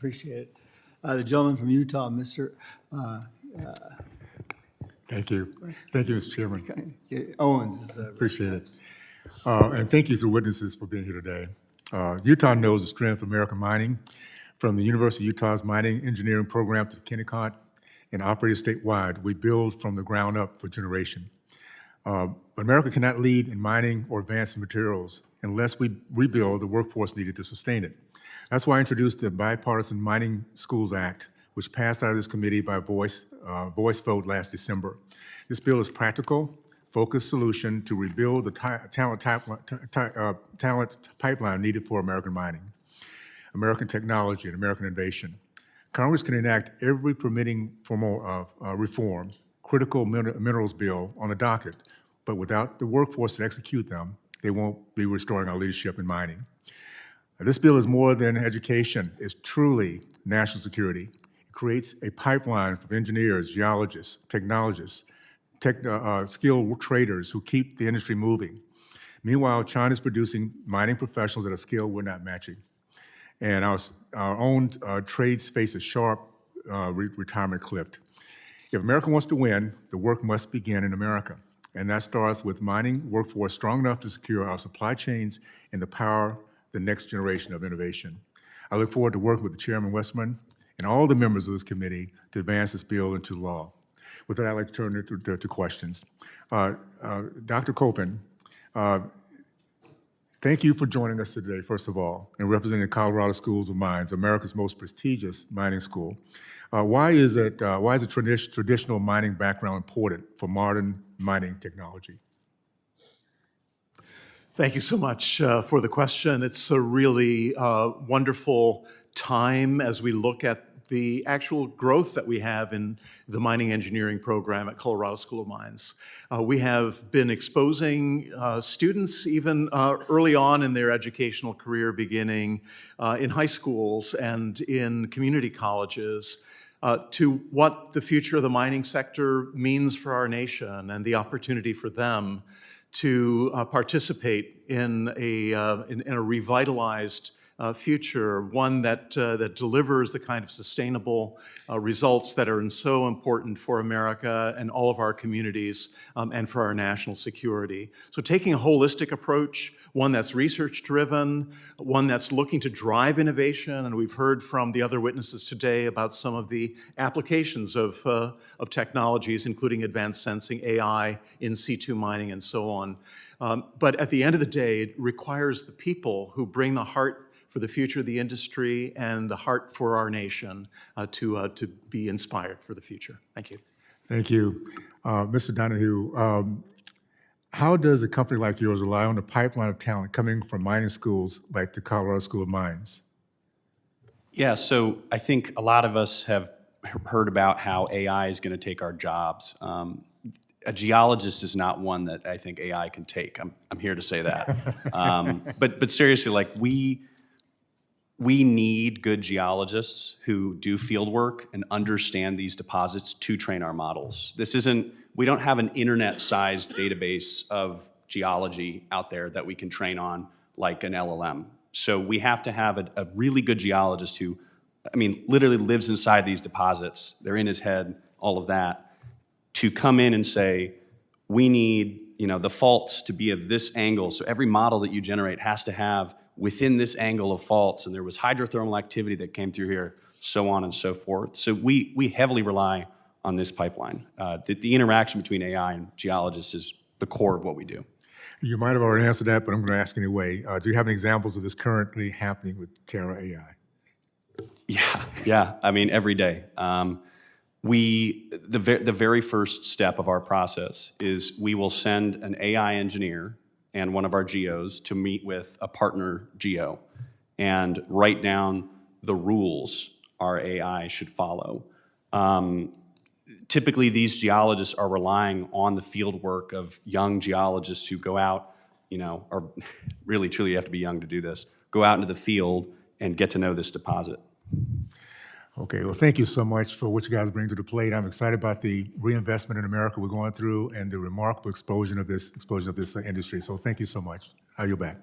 Appreciate it. The gentleman from Utah, Mr. Thank you. Thank you, Mr. Chairman. Owens. Appreciate it. And thank you to witnesses for being here today. Utah knows the strength of American mining, from the University of Utah's mining engineering program to Kennecott and operated statewide. We build from the ground up for generation. But America cannot lead in mining or advanced materials unless we rebuild the workforce needed to sustain it. That's why I introduced the Bipartisan Mining Schools Act, which passed out of this committee by voice vote last December. This bill is practical, focused solution to rebuild the talent pipeline needed for American mining, American technology, and American innovation. Congress can enact every permitting formal reform, critical minerals bill on the docket, but without the workforce to execute them, they won't be restoring our leadership in mining. This bill is more than education. It's truly national security. It creates a pipeline for engineers, geologists, technologists, skilled traders who keep the industry moving. Meanwhile, China's producing mining professionals at a scale we're not matching. And our own trades face a sharp retirement cliff. If America wants to win, the work must begin in America. And that starts with mining workforce strong enough to secure our supply chains and to power the next generation of innovation. I look forward to working with the Chairman Westman and all the members of this committee to advance this bill into law. With that, I'd like to turn it to questions. Dr. Copen, thank you for joining us today, first of all, and representing the Colorado Schools of Mines, America's most prestigious mining school. Why is a traditional mining background important for modern mining technology? Thank you so much for the question. It's a really wonderful time as we look at the actual growth that we have in the mining engineering program at Colorado School of Mines. We have been exposing students even early on in their educational career, beginning in high schools and in community colleges, to what the future of the mining sector means for our nation and the opportunity for them to participate in a revitalized future, one that delivers the kind of sustainable results that are so important for America and all of our communities and for our national security. So taking a holistic approach, one that's research-driven, one that's looking to drive innovation, and we've heard from the other witnesses today about some of the applications of technologies, including advanced sensing, AI, in situ mining, and so on. But at the end of the day, it requires the people who bring the heart for the future of the industry and the heart for our nation to be inspired for the future. Thank you. Thank you. Mr. Donahue, how does a company like yours rely on the pipeline of talent coming from mining schools like the Colorado School of Mines? Yeah, so I think a lot of us have heard about how AI is going to take our jobs. A geologist is not one that I think AI can take. I'm here to say that. But seriously, like we need good geologists who do field work and understand these deposits to train our models. We don't have an internet-sized database of geology out there that we can train on like an LLM. So we have to have a really good geologist who, literally lives inside these deposits. They're in his head, all of that, to come in and say, we need, the faults to be of this angle. So every model that you generate has to have within this angle of faults, and there was hydrothermal activity that came through here, so on and so forth. So we heavily rely on this pipeline. The interaction between AI and geologists is the core of what we do. You might have already answered that, but I'm going to ask anyway. Do you have any examples of this currently happening with Terra AI? Yeah. Every day. The very first step of our process is we will send an AI engineer and one of our geos to meet with a partner geo and write down the rules our AI should follow. Typically, these geologists are relying on the field work of young geologists who go out, or really truly you have to be young to do this, go out into the field and get to know this deposit. Okay, well, thank you so much for what you guys bring to the plate. I'm excited about the reinvestment in America we're going through and the remarkable explosion of this industry. So thank you so much. I'll yield back.